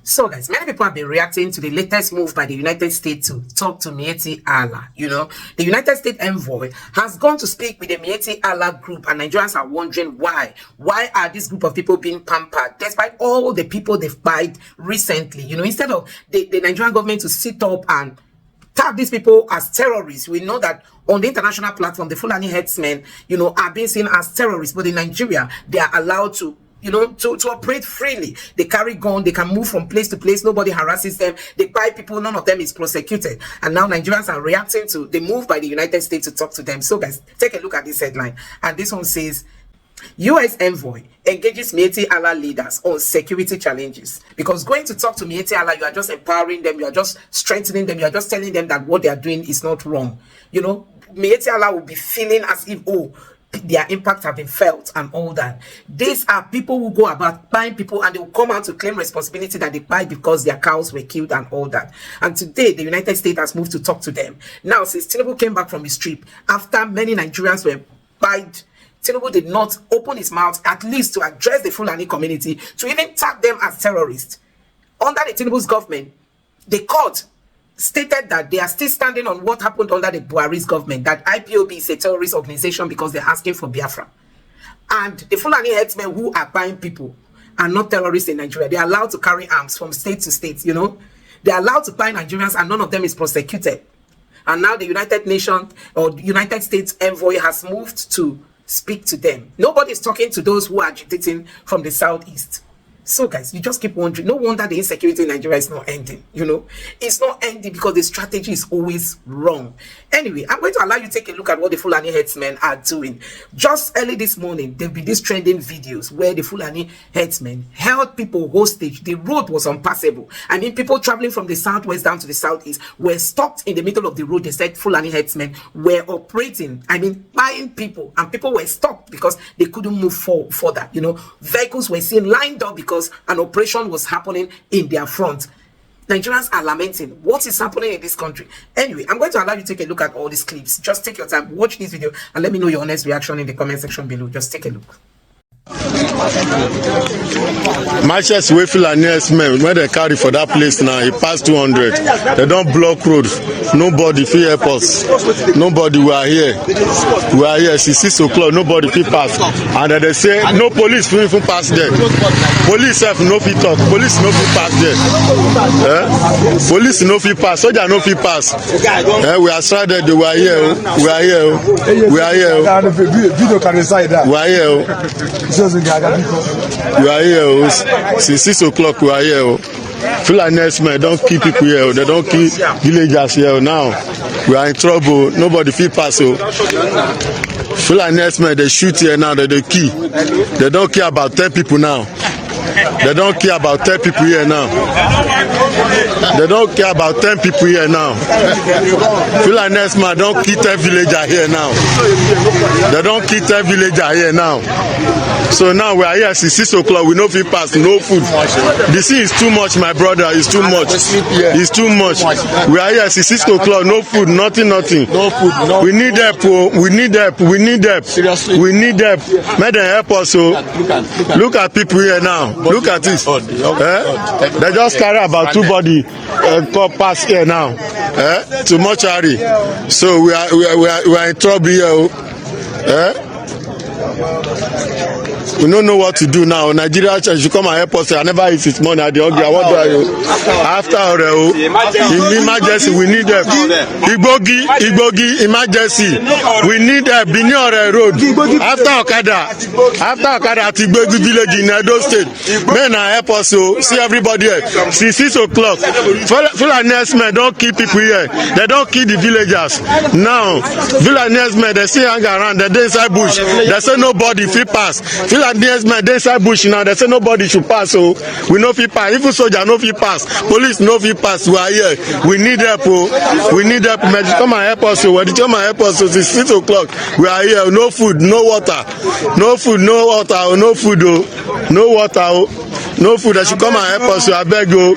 So guys, many people have been reacting to the latest move by the United States to talk to Miyetti Allah. You know, the United States envoy has gone to speak with the Miyetti Allah group, and Nigerians are wondering why. Why are this group of people being pampered despite all the people they've buyed recently? You know, instead of the Nigerian government to sit up and tag these people as terrorists. We know that on the international platform, the Fulani headsmen, you know, are being seen as terrorists, but in Nigeria, they are allowed to, you know, to operate freely. They carry gun, they can move from place to place, nobody harasses them, they buy people, none of them is prosecuted. And now Nigerians are reacting to the move by the United States to talk to them. So guys, take a look at this headline. And this one says, U.S. envoy engages Miyetti Allah leaders on security challenges. Because going to talk to Miyetti Allah, you are just empowering them, you are just strengthening them, you are just telling them that what they are doing is not wrong. You know, Miyetti Allah will be feeling as if, oh, their impact have been felt and all that. These are people who go about buying people, and they will come out to claim responsibility that they buy because their cows were killed and all that. And today, the United States has moved to talk to them. Now, since Tinubu came back from his trip, after many Nigerians were buyed, Tinubu did not open his mouth at least to address the Fulani community, to even tag them as terrorists. Under the Tinubu's government, the court stated that they are still standing on what happened under the Buhari's government, that IPOB is a terrorist organization because they're asking for Biafra. And the Fulani headsmen who are buying people are not terrorists in Nigeria. They are allowed to carry arms from state to state, you know. They are allowed to buy Nigerians, and none of them is prosecuted. And now the United Nations or United States envoy has moved to speak to them. Nobody is talking to those who are agitating from the southeast. So guys, you just keep wondering. No wonder the insecurity in Nigeria is not ending. You know, it's not ending because the strategy is always wrong. Anyway, I'm going to allow you to take a look at what the Fulani headsmen are doing. Just early this morning, there'll be these trending videos where the Fulani headsmen held people hostage. The road was unpassable. I mean, people traveling from the southwest down to the southeast were stopped in the middle of the road. They said Fulani headsmen were operating, I mean, buying people, and people were stopped because they couldn't move further. You know, vehicles were seen lined up because an operation was happening in their front. Nigerians are lamenting what is happening in this country. Anyway, I'm going to allow you to take a look at all these clips. Just take your time, watch this video, and let me know your honest reaction in the comment section below. Just take a look. Matches wey Fulani men when they carry for that place now, he passed 200. They don't block road. Nobody fit help us. Nobody. We are here. We are here. Since 6 o'clock. Nobody fit pass. And then they say no police fit even pass there. Police have no fit talk. Police no fit pass there. Police no fit pass. Soldier no fit pass. We are stranded. We are here. We are here. We are here. We are here. We are here. Since 6 o'clock we are here. Fulani men don't kill people here. They don't kill villagers here. Now we are in trouble. Nobody feel pass. Fulani men they shoot here now. They kill. They don't care about 10 people now. They don't care about 10 people here now. They don't care about 10 people here now. Fulani men don't kill 10 villagers here now. They don't kill 10 villagers here now. So now we are here since 6 o'clock. We no fit pass, no food. The scene is too much, my brother. It's too much. It's too much. We are here since 6 o'clock. No food, nothing. No food. No. We need help. We need help. We need help. Seriously. We need help. Make them help us. So look at people here now. Look at this. They just carry about 2 bodies pass here now. To mortuary. So we are in trouble here. We don't know what to do now. Nigeria should come and help us. I never eat his money at the Ogia. What do I do? After emergency, we need help. Igbogi, emergency. We need help. Binyore Road. After Okada at Igbogi village in Edo State. Men are help us. So see everybody here. Since 6 o'clock. Fulani men don't kill people here. They don't kill the villagers. Now, Fulani men, they still hang around. They're inside bush. They say nobody fit pass. Fulani men dey inside bush now. They say nobody should pass. So we no fit pass. Even soldier no fit pass. Police no fit pass. We are here. We need help. We need help. Come and help us. When you come and help us, since 6 o'clock we are here. No food, no water. No food, no water. No food. No water. No food. They should come and help us. I beg you.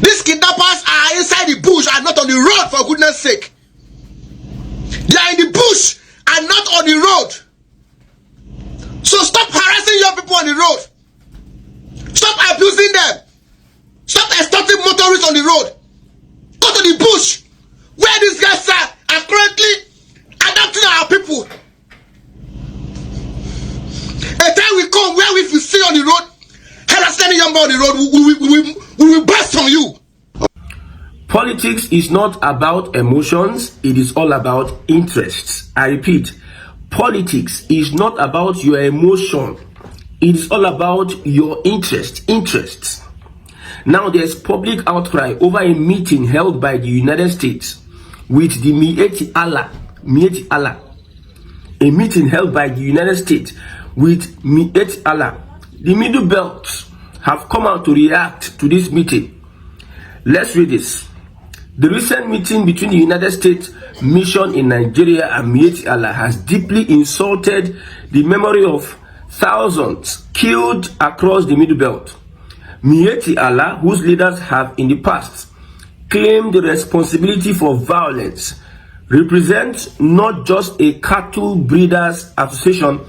These kidnappers are inside the bush and not on the road, for goodness sake. They are in the bush and not on the road. So stop harassing your people on the road. Stop abusing them. the road, we will burst on you. Politics is not about emotions, it is all about interests. I repeat, politics is not about your emotion, it is all about your interests. Now there's public outcry over a meeting held by the United States with the Miyetti Allah. A meeting held by the United States with Miyetti Allah. The Middle Belt have come out to react to this meeting. Let's read this. The recent meeting between the United States mission in Nigeria and Miyetti Allah has deeply insulted the memory of thousands killed across the Middle Belt. Miyetti Allah, whose leaders have in the past claimed the responsibility for violence, represents not just a cattle breeders association,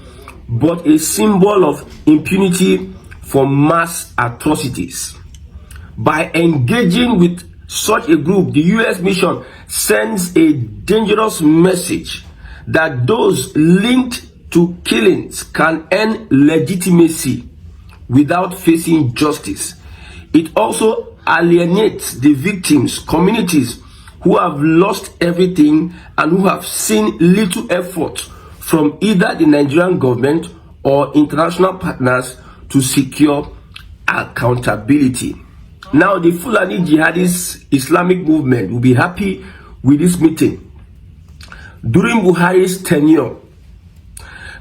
but a symbol of impunity for mass atrocities. By engaging with such a group, the U.S. mission sends a dangerous message that those linked to killings can earn legitimacy without facing justice. It also alienates the victims' communities who have lost everything and who have seen little effort from either the Nigerian government or international partners to secure accountability. Now, the Fulani jihadist Islamic movement will be happy with this meeting. During Buhari's tenure,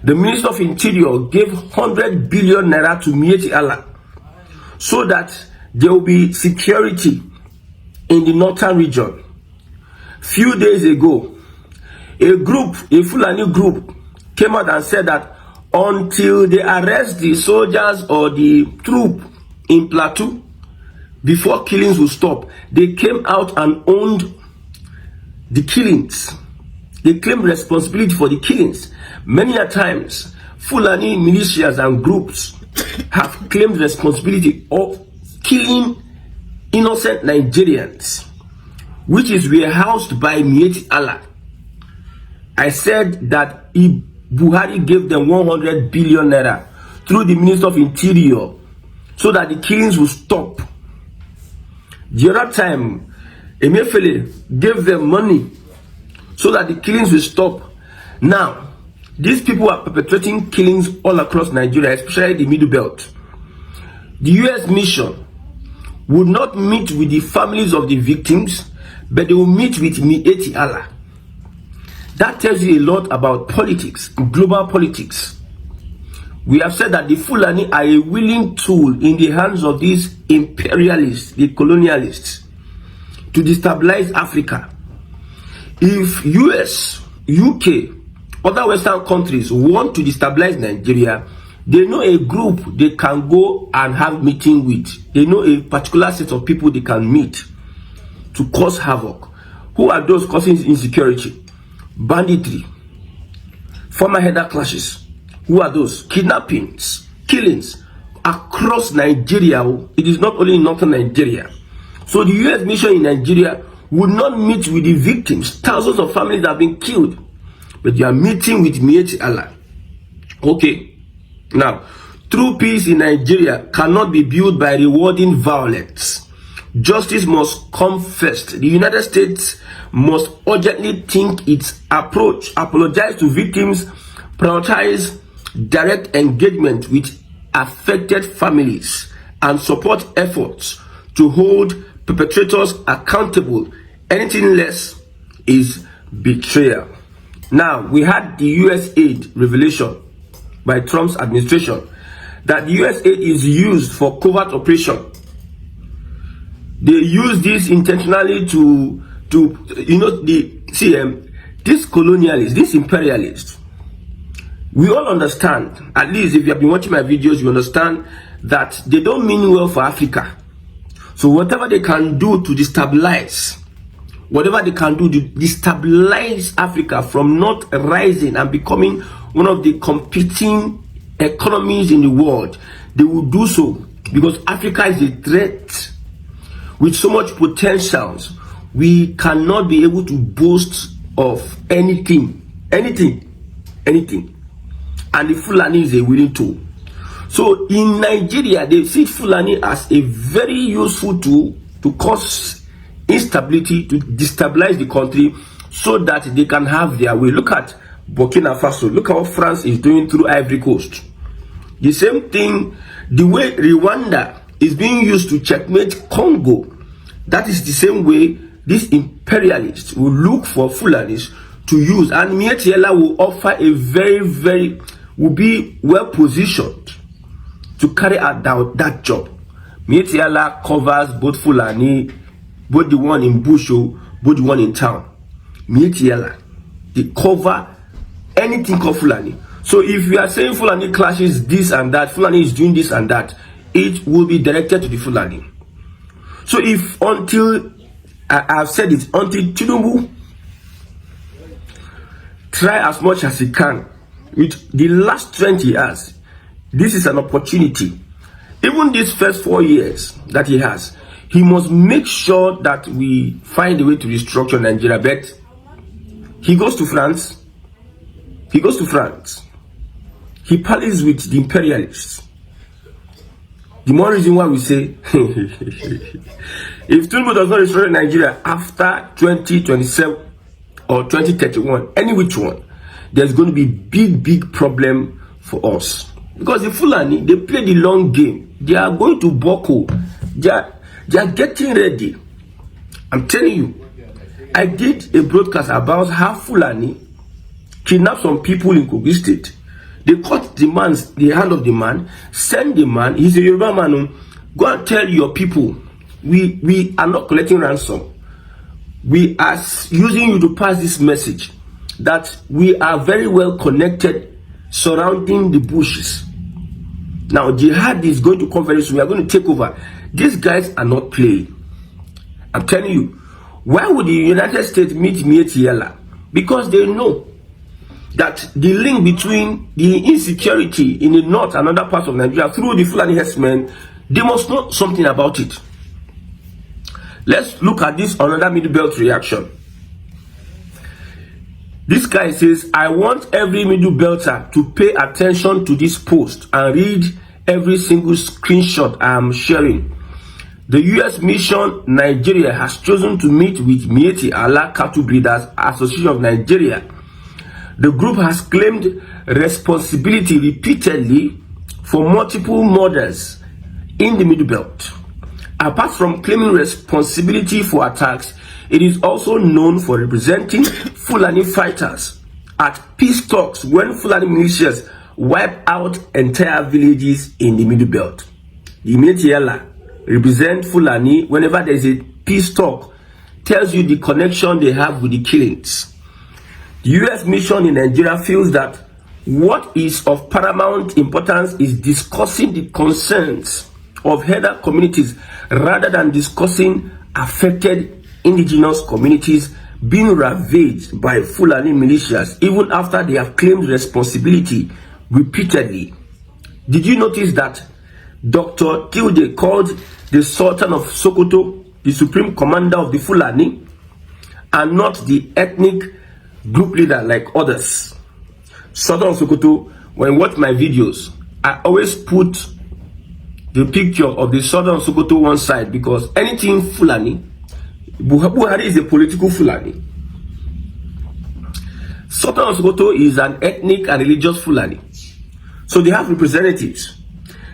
the Minister of Interior gave 100 billion naira to Miyetti Allah so that there will be security in the northern region. Few days ago, a Fulani group came out and said that until they arrest the soldiers or the troop in Plateau, before killings will stop. They came out and owned the killings. They claimed responsibility for the killings. Many a times, Fulani militias and groups have claimed responsibility of killing innocent Nigerians, which is warehoused by Miyetti Allah. I said that Buhari gave them 100 billion naira through the Minister of Interior so that the killings will stop. The other time, Emefiele gave them money so that the killings will stop. Now, these people are perpetrating killings all across Nigeria, especially the Middle Belt. The U.S. mission would not meet with the families of the victims, but they will meet with Miyetti Allah. That tells you a lot about politics, global politics. We have said that the Fulani are a willing tool in the hands of these imperialists, the colonialists, to destabilize Africa. If US, UK, other Western countries want to destabilize Nigeria, they know a group they can go and have meeting with. They know a particular set of people they can meet to cause havoc. Who are those causing insecurity? Banditry, former header clashes. Who are those? Kidnappings, killings across Nigeria. It is not only in northern Nigeria. So the US mission in Nigeria would not meet with the victims. Thousands of families have been killed, but they are meeting with Miyetti Allah. Okay, now, true peace in Nigeria cannot be built by rewarding violence. Justice must come first. The United States must urgently think its approach, apologize to victims, prioritize direct engagement with affected families, and support efforts to hold perpetrators accountable. Anything less is betrayal. Now, we had the US aid revelation by Trump's administration that the US aid is used for covert operation. They use this intentionally to this colonialist, this imperialist. We all understand, at least if you have been watching my videos, you understand that they don't mean well for Africa. So whatever they can do to destabilize, whatever they can do to destabilize Africa from not rising and becoming one of the competing economies in the world, they will do so, because Africa is a threat with so much potentials. We cannot be able to boast of anything. And the Fulani is a willing tool. So in Nigeria, they see Fulani as a very useful tool to cause instability, to destabilize the country so that they can have their way. Look at Burkina Faso. Look at what France is doing through Ivory Coast. The same thing, the way Rwanda is being used to checkmate Congo, that is the same way these imperialists will look for Fulanis to use. And Miyetti Allah will offer a will be well positioned to carry out that job. Miyetti Allah covers both Fulani, both the one in Busho, both the one in town. Miyetti Allah, they cover anything called Fulani. So if you are saying Fulani clashes this and that, Fulani is doing this and that, it will be directed to the Fulani. So if until I've said it, until Tinubu try as much as he can with the last 20 years, this is an opportunity. Even these first 4 years that he has, he must make sure that we find a way to restructure Nigeria. But he goes to France. He parleys with the imperialists. The more reason why we say, if Tinubu does not destroy Nigeria after 2027 or 2031, any which one, there's going to be big problem for us. Because the Fulani, they play the long game. They are going to Boko. They are getting ready. I'm telling you, I did a broadcast about how Fulani kidnapped some people in Kogi State. They cut the hand of the man, send the man, he's a Yoruba man, go and tell your people, we are not collecting ransom. We are using you to pass this message that we are very well connected surrounding the bushes. Now, jihad is going to come very soon. We are going to take over. These guys are not playing. I'm telling you, why would the United States meet Miyetti Allah? Because they know that the link between the insecurity in the north and other parts of Nigeria through the Fulani herdsmen, they must know something about it. Let's look at this another Middle Belt reaction. This guy says, I want every Middle Belter to pay attention to this post and read every single screenshot I am sharing. The U.S. mission Nigeria has chosen to meet with Miyetti Allah Cattle Breeders Association of Nigeria. The group has claimed responsibility repeatedly for multiple murders in the Middle Belt. Apart from claiming responsibility for attacks, it is also known for representing Fulani fighters at peace talks when Fulani militias wipe out entire villages in the Middle Belt. The Miyetti Allah represent Fulani whenever there is a peace talk, tells you the connection they have with the killings. The U.S. mission in Nigeria feels that what is of paramount importance is discussing the concerns of other communities rather than discussing affected indigenous communities being ravaged by Fulani militias even after they have claimed responsibility repeatedly. Did you notice that Dr. Tilde called the Sultan of Sokoto the supreme commander of the Fulani and not the ethnic group leader like others? Sultan of Sokoto, when you watch my videos, I always put the picture of the Sultan of Sokoto one side, because anything Fulani, Buhari is a political Fulani. Sultan of Sokoto is an ethnic and religious Fulani. So they have representatives.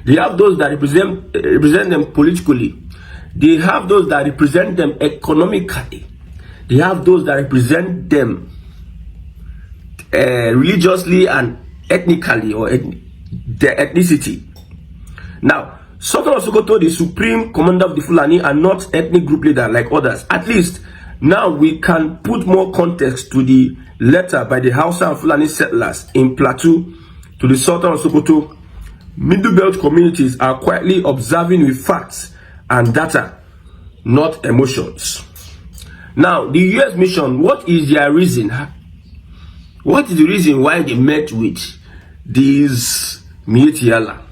They have those that represent them politically. They have those that represent them economically. They have those that represent them religiously and ethnically, or their ethnicity. Now, Sultan of Sokoto, the supreme commander of the Fulani, and not ethnic group leader like others. At least now we can put more context to the letter by the Hausa and Fulani settlers in Plateau to the Sultan of Sokoto. Middle Belt communities are quietly observing with facts and data, not emotions. Now, the U.S. mission, what is their reason? What is the reason why they met with these Miyetti Allah?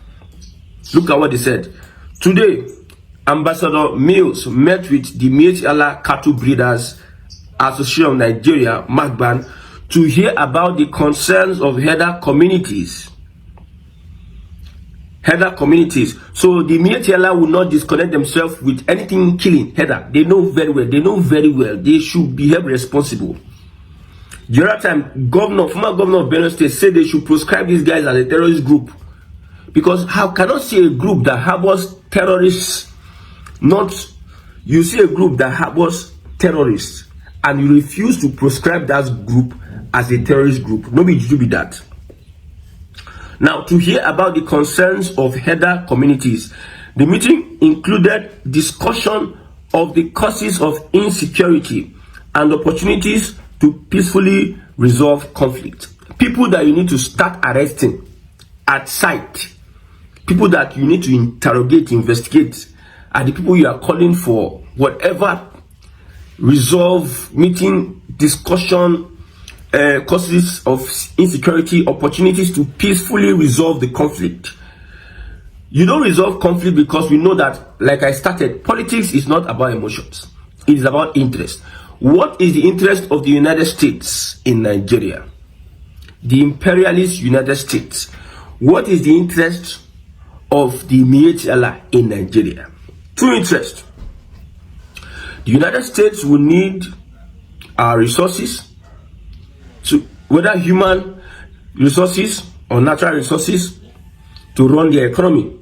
Look at what they said. Today, Ambassador Mills met with the Miyetti Allah Cattle Breeders Association of Nigeria, MAGBAN, to hear about the concerns of other communities. Heather communities. So the Miyetti Allah will not disconnect themselves with anything killing Heather. They know very well. They know very well. They should be held responsible. The other time, former governor of Benue State said they should proscribe these guys as a terrorist group. Because how cannot see a group that harbors terrorists, you see a group that harbors terrorists, and you refuse to proscribe that group as a terrorist group. Nobody should be that. Now, to hear about the concerns of Heather communities, the meeting included discussion of the causes of insecurity and opportunities to peacefully resolve conflict. People that you need to start arresting at sight, people that you need to interrogate, investigate, are the people you are calling for whatever resolve, meeting, discussion, causes of insecurity, opportunities to peacefully resolve the conflict. You don't resolve conflict because we know that, like I started, politics is not about emotions. It is about interest. What is the interest of the United States in Nigeria? The imperialist United States. What is the interest of the Miyetti Allah in Nigeria? Two interests. The United States will need our resources, whether human resources or natural resources, to run their economy.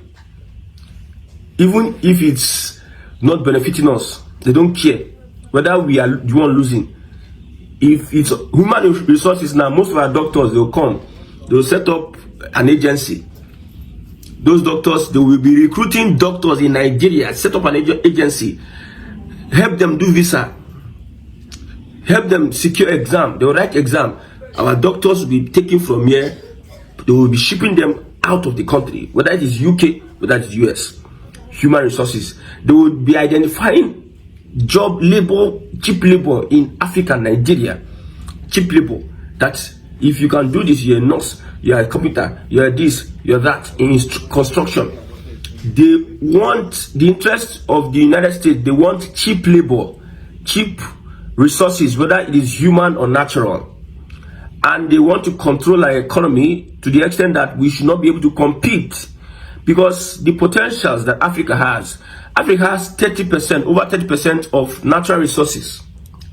Even if it's not benefiting us, they don't care whether we are the one losing. If it's human resources now, most of our doctors, they'll come, they'll set up an agency. Those doctors, they will be recruiting doctors in Nigeria, set up an agency, help them do visa, help them secure exam. They will write exam. Our doctors will be taken from here. They will be shipping them out of the country, whether it is UK, whether it is US. Human resources. They will be identifying job labor, cheap labor in Africa, Nigeria. Cheap labor. That if you can do this, you're a nurse, you're a computer, you're this, you're that, in construction. They want the interest of the United States. They want cheap labor, cheap resources, whether it is human or natural. And they want to control our economy to the extent that we should not be able to compete, because the potentials that Africa has 30%, over 30% of natural resources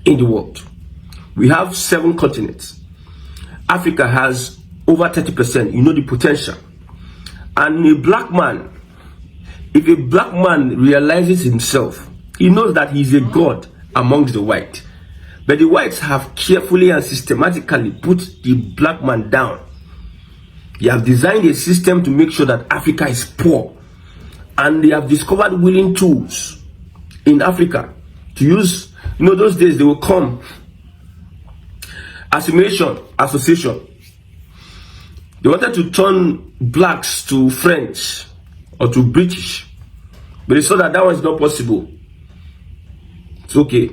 in the world. We have 7 continents. Africa has over 30%. You know the potential. And a black man, if a black man realizes himself, he knows that he is a god amongst the white. But the whites have carefully and systematically put the black man down. They have designed a system to make sure that Africa is poor. And they have discovered willing tools in Africa to use. You know, those days they will come. Assimilation, association. They wanted to turn blacks to French or to British. But they saw that that was not possible. It's okay.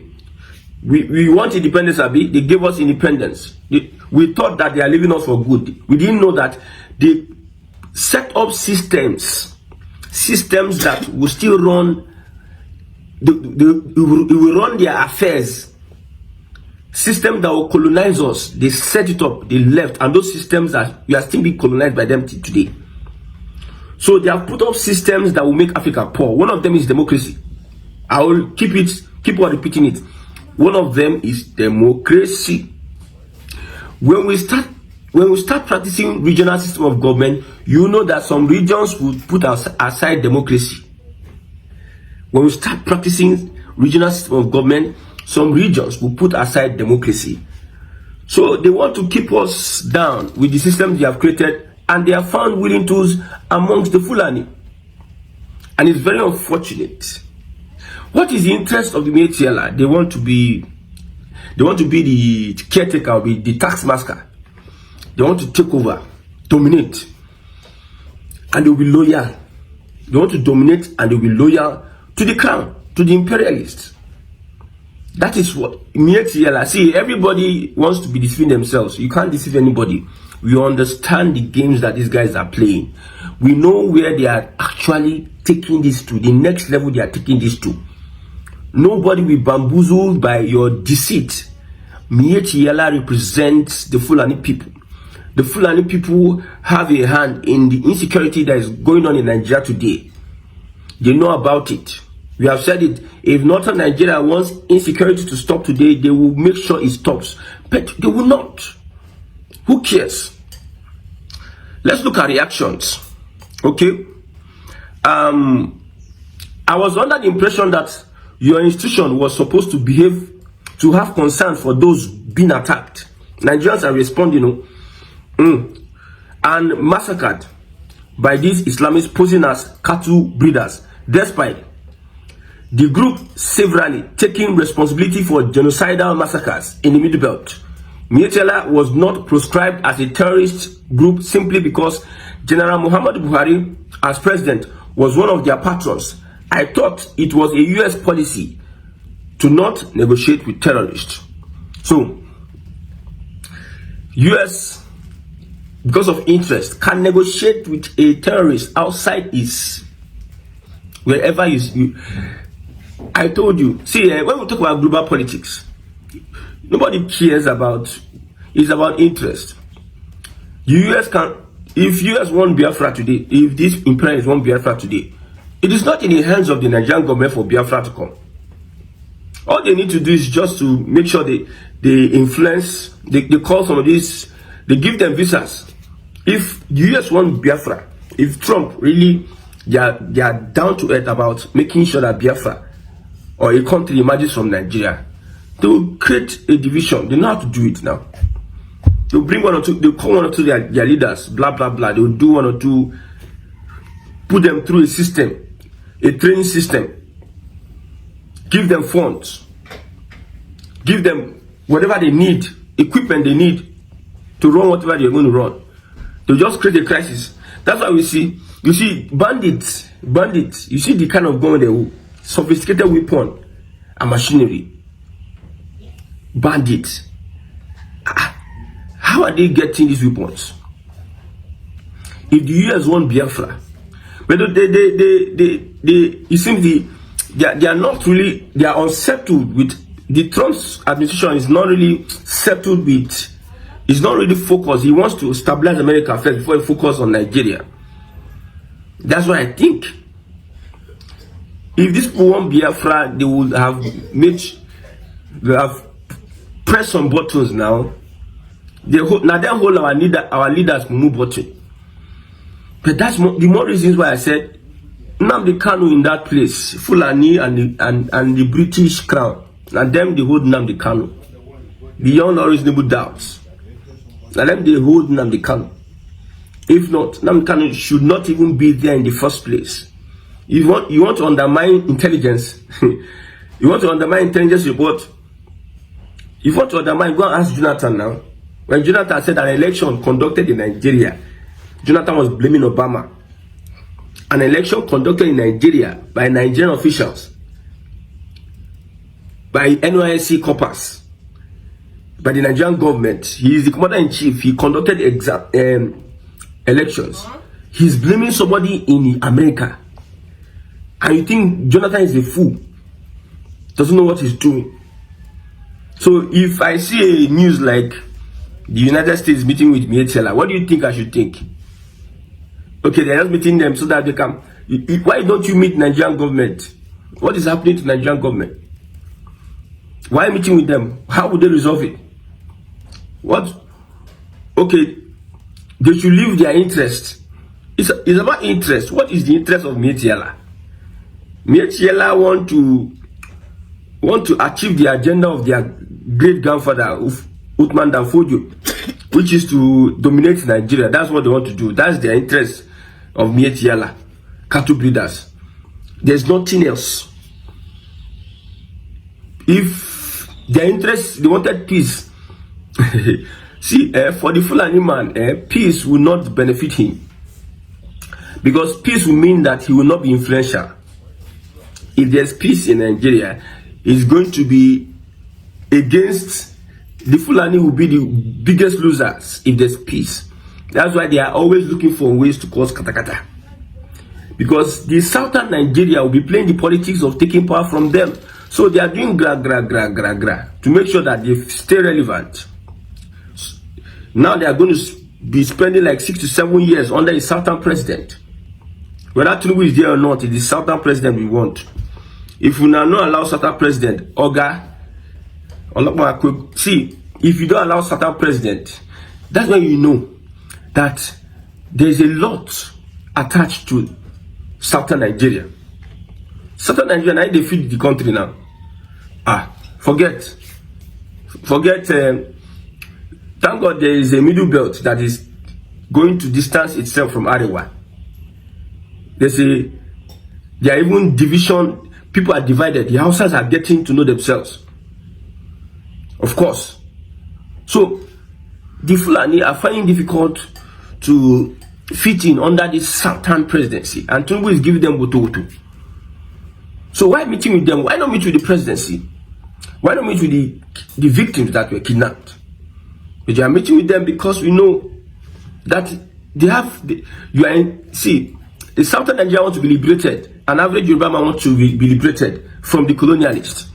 We want independence, Abi. They gave us independence. We thought that they are leaving us for good. We didn't know that they set up systems that will still run. They will run their affairs. Systems that will colonize us. They set it up. They left, and those systems we are still being colonized by them today. So they have put up systems that will make Africa poor. One of them is democracy. I will keep on repeating it. One of them is democracy. When we start practicing regional system of government, you know that some regions will put aside democracy. When we start practicing regional system of government, some regions will put aside democracy. So they want to keep us down with the systems they have created, and they have found willing tools amongst the Fulani. And it's very unfortunate. What is the interest of the Miyetti Allah? They want to be the caretaker, be the tax master. They want to take over, dominate, and they will be loyal. They want to dominate and they will be loyal to the crown, to the imperialists. That is what Miyetti Allah. See, everybody wants to be deceiving themselves. You can't deceive anybody. We understand the games that these guys are playing. We know where they are actually taking this to, the next level they are taking this to. Nobody will be bamboozled by your deceit. Miyetti Allah represents the Fulani people. the Fulani people have a hand in the insecurity that is going on in Nigeria today. They know about it. We have said it. If northern Nigeria wants insecurity to stop today, they will make sure it stops. But they will not. Who cares? Let's look at reactions. Okay. I was under the impression that your institution was supposed to behave, to have concern for those being attacked. Nigerians are responding, and massacred by these Islamists posing as cattle breeders, despite the group severally taking responsibility for genocidal massacres in the Middle Belt. Miyetti Allah was not proscribed as a terrorist group simply because General Muhammadu Buhari, as president, was one of their patrons. I thought it was a US policy to not negotiate with terrorists. So, US, because of interest, can negotiate with a terrorist outside his, wherever you. I told you, see, when we talk about global politics, nobody cares about, it's about interest. The US can, if US won Biafra today, if these imperialists won Biafra today, it is not in the hands of the Nigerian government for Biafra to come. All they need to do is just to make sure they influence, they call some of these, they give them visas. If the US won Biafra, if Trump really, they are down to earth about making sure that Biafra or a country emerges from Nigeria, they will create a division. They know how to do it now. They'll bring one or two, they'll call one or two their leaders, blah, blah, blah. They'll do one or two, put them through a system, a training system, give them funds, give them whatever they need, equipment they need to run whatever they're going to run. They'll just create a crisis. That's why we see, you see bandits, you see the kind of gun they will, sophisticated weapon and machinery. Bandits. How are they getting these weapons? If the US won Biafra, but it seems they are not really, they are unsettled with, the Trump's administration is not really settled with, is not really focused. He wants to stabilize America first before he focuses on Nigeria. That's what I think. If these people want Biafra, they would have pressed some buttons now. They hold our leaders move button. But that's the more reasons why I said Nnamdi Kanu in that place, Fulani and the British crown, and them they hold Nnamdi Kanu beyond all reasonable doubts. And them they hold Nnamdi Kanu. If not, Nnamdi Kanu should not even be there in the first place. You want to undermine intelligence. You want to undermine intelligence report. You want to undermine, go and ask Jonathan now. When Jonathan said an election conducted in Nigeria, Jonathan was blaming Obama. An election conducted in Nigeria by Nigerian officials, by NYSC corpus, by the Nigerian government. He is the commander-in-chief. He conducted elections. He's blaming somebody in America. And you think Jonathan is a fool? Doesn't know what he's doing. So if I see a news like the United States meeting with Miyetti Allah, what do you think I should think? Okay, they're just meeting them so that they can. Why don't you meet Nigerian government? What is happening to Nigerian government? Why meeting with them? How would they resolve it? What? Okay, they should leave their interest. It's about interest. What is the interest of Miyetti Allah? Miyetti Allah want to achieve the agenda of their great grandfather Uthman Danfodio, which is to dominate Nigeria. That's what they want to do. That's their interest of Miyetti Allah, cattle breeders. There's nothing else. If their interest, they wanted peace. See, for the Fulani man, peace will not benefit him, because peace will mean that he will not be influential. If there's peace in Nigeria, it's going to be against the Fulani, will be the biggest losers if there's peace. That's why they are always looking for ways to cause katakata, because the southern Nigeria will be playing the politics of taking power from them. So they are doing gra to make sure that they stay relevant. Now they are going to be spending like 6 to 7 years under a Southern president. Whether Tinubu is there or not, it is Southern president we want. If we now not allow Southern president, see, if you don't allow Southern president, that's when you know that there's a lot attached to Southern Nigeria. Southern Nigeria, now they feed the country now. Forget. Thank God there is a middle belt that is going to distance itself from Arewa. There are even division. People are divided. The Hausas are getting to know themselves. Of course. So the Fulani are finding difficult to fit in under this Southern presidency, and Tinubu is giving them woto. So why meeting with them? Why not meet with the presidency? Why not meet with the victims that were kidnapped? We are meeting with them because we know that they have. The Southern Nigeria want to be liberated. An average Yoruba man want to be liberated from the colonialists.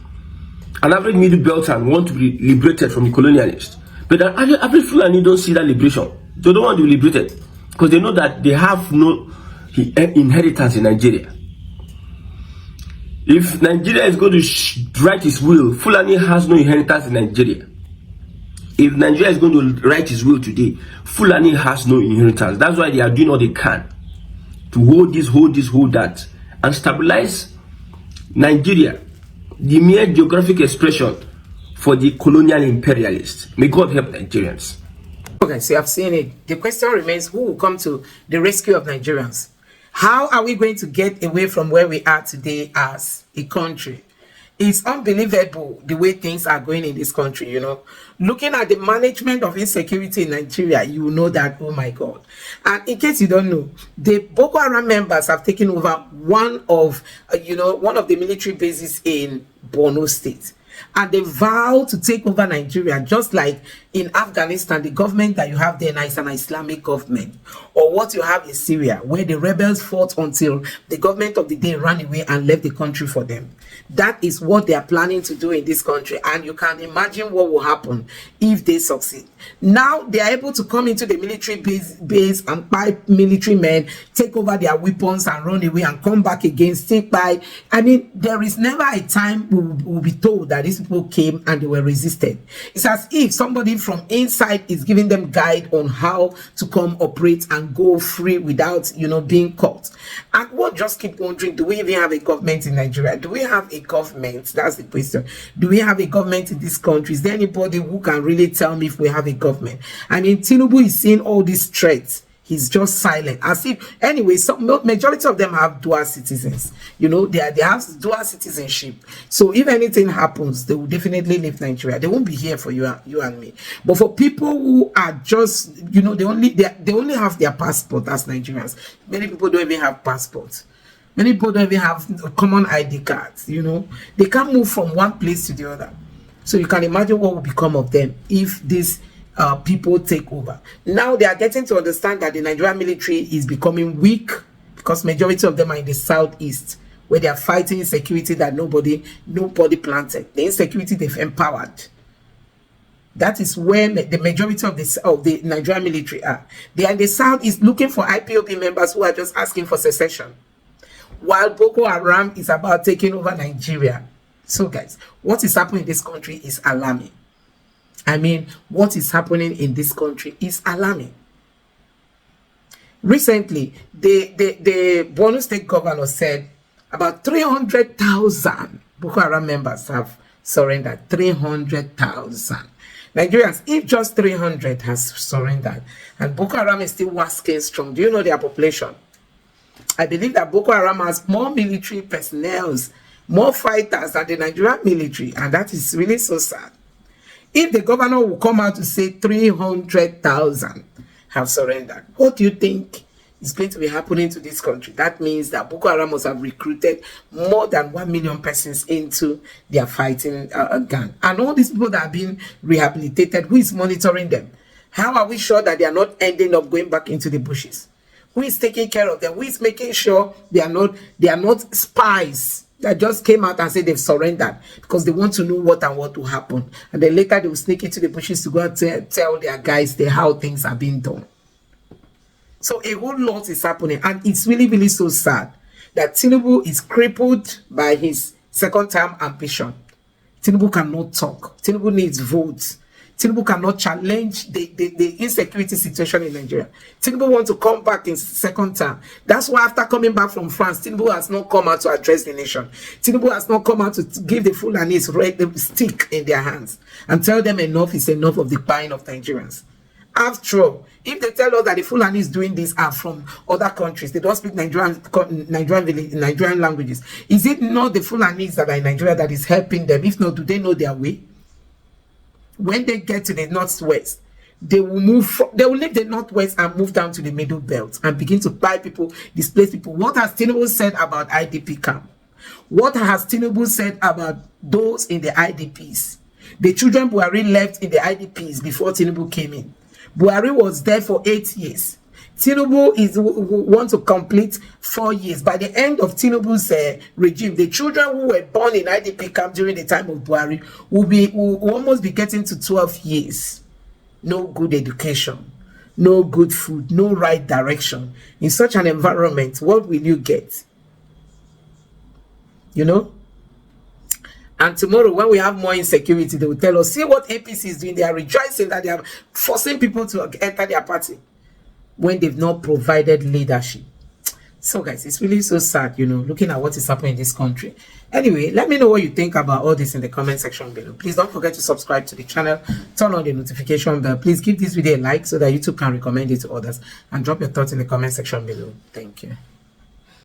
An average middle belter want to be liberated from the colonialists. But an average Fulani don't see that liberation. They don't want to be liberated because they know that they have no inheritance in Nigeria. If Nigeria is going to write its will, Fulani has no inheritance in Nigeria. If Nigeria is going to write its will today, Fulani has no inheritance. That's why they are doing all they can to hold this, hold that, and stabilize Nigeria, the mere geographic expression for the colonial imperialists. May God help Nigerians. Okay, so I've seen it. The question remains, who will come to the rescue of Nigerians? How are we going to get away from where we are today as a country? It's unbelievable the way things are going in this country, you know. Looking at the management of insecurity in Nigeria, you know that, oh my God. And in case you don't know, the Boko Haram members have taken over one of the military bases in Borno State. And they vow to take over Nigeria, just like in Afghanistan, the government that you have there now is an Islamic government, or what you have in Syria, where the rebels fought until the government of the day ran away and left the country for them. That is what they are planning to do in this country, and you can imagine what will happen if they succeed. Now they are able to come into the military base and buy military men, take over their weapons and run away and come back again, stay by. I mean, there is never a time we will be told that these people came and they were resisted. It's as if somebody from inside is giving them guide on how to come operate and go free without, being caught. And we'll just keep wondering, do we even have a government in Nigeria? Do we have a government? That's the question. Do we have a government in this country? Is there anybody who can really tell me if we have a government? I mean, Tinubu is seeing all these threats. He's just silent, as if anyway. Some majority of them have dual citizens. They have dual citizenship. So if anything happens, they will definitely leave Nigeria. They won't be here for you and me. But for people who are just, they only have their passport as Nigerians. Many people don't even have passports. Many people don't even have common ID cards. They can't move from one place to the other. So you can imagine what will become of them if this people take over. Now they are getting to understand that the Nigerian military is becoming weak because majority of them are in the southeast, where they are fighting insecurity that nobody planted. The insecurity they've empowered. That is where the majority of the Nigerian military are. They are in the southeast looking for IPOB members who are just asking for secession, while Boko Haram is about taking over Nigeria. So guys, what is happening in this country is alarming. I mean, what is happening in this country is alarming. Recently, the Borno State governor said about 300,000 Boko Haram members have surrendered. 300,000. Nigerians, if just 300 has surrendered, and Boko Haram is still wasking strong, do you know their population? I believe that Boko Haram has more military personnel, more fighters than the Nigerian military, and that is really so sad. If the governor will come out to say 300,000 have surrendered, what do you think is going to be happening to this country? That means that Boko Haram must have recruited more than 1 million persons into their fighting gang. And all these people that are being rehabilitated, who is monitoring them? How are we sure that they are not ending up going back into the bushes? Who is taking care of them? Who is making sure they are not spies that just came out and said they've surrendered because they want to know what will happen, and then later they will sneak into the bushes to go and tell their guys how things are being done? So a whole lot is happening, and it's really, really so sad that Tinubu is crippled by his second-term ambition. Tinubu cannot talk. Tinubu needs votes. Tinubu cannot challenge the insecurity situation in Nigeria. Tinubu wants to come back in second term. That's why after coming back from France, Tinubu has not come out to address the nation. Tinubu has not come out to give the Fulanis the stick in their hands and tell them enough is enough of the buying of Nigerians. After all, if they tell us that the Fulanis doing this are from other countries, they don't speak Nigerian languages, is it not the Fulanis that are in Nigeria that is helping them? If not, do they know their way? When they get to the northwest, they will leave the northwest and move down to the middle belt and begin to buy people, displace people. What has Tinubu said about IDP camp? What has Tinubu said about those in the IDPs? The children Buhari left in the IDPs before Tinubu came in. Buhari was there for 8 years. Tinubu want to complete 4 years. By the end of Tinubu's regime, the children who were born in IDP camp during the time of Buhari will almost be getting to 12 years. No good education, no good food, no right direction. In such an environment, what will you get? You know? And tomorrow, when we have more insecurity, they will tell us, see what APC is doing. They are rejoicing that they are forcing people to enter their party when they've not provided leadership. So guys, it's really so sad, you know, looking at what is happening in this country. Anyway, let me know what you think about all this in the comment section below. Please don't forget to subscribe to the channel, turn on the notification bell. Please give this video a like so that YouTube can recommend it to others, and drop your thoughts in the comment section below. Thank you.